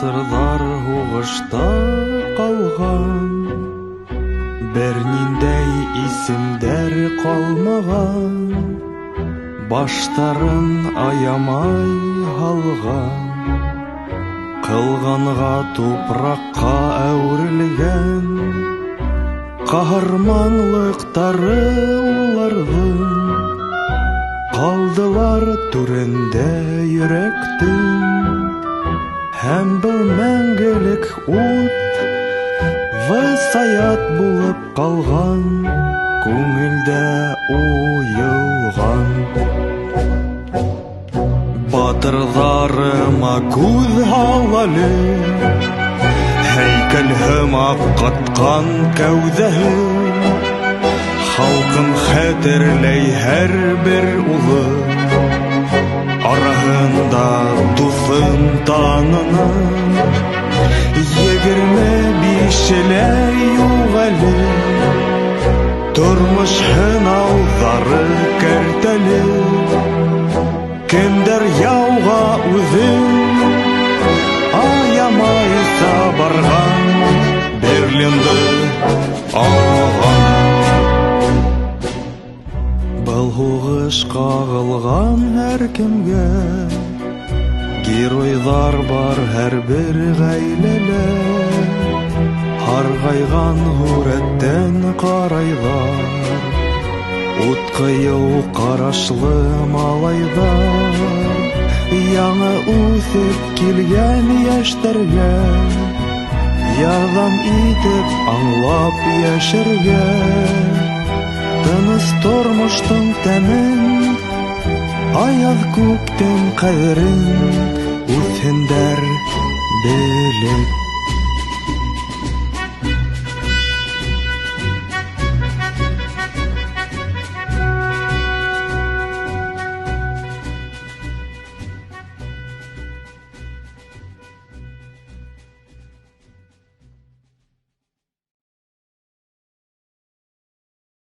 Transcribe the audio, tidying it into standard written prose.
Батырлар һугышта калган, берниндәй исемдәр калмаган, баштарын аямай һалган, кылганга тупракка әверелгән, каһарманлыктары уларның, калдылар түрендә йөрәктең. Һәм был мәңгелек ут высаят булып калган, күңелдә уелган. Батырларыма күз һалалы, һәйкәл һымак каткан кәүдәһе, халкын хәтерләй һәр бер улы, араһында дусын таныны. 25 юк әле, тормыш һынауҙары кәртәле. Кемдер яуға үҙен аямайса барған, Берлинды алған. Был һуғыш ҡағылған һәр кемгә, геройҙар бар һәр бер ғаиләлә. Һарғайған һүрәттән ҡарайҙар, ут ҡыйыу ҡарашлы малайҙар. Яңы үҫеп килгән йәштәргә, ярҙам итеп аңлап йәшәргә. Тыныс тормоштоң тәмен, аяҙ күктең ҡәҙерен үҫһендәр белеп.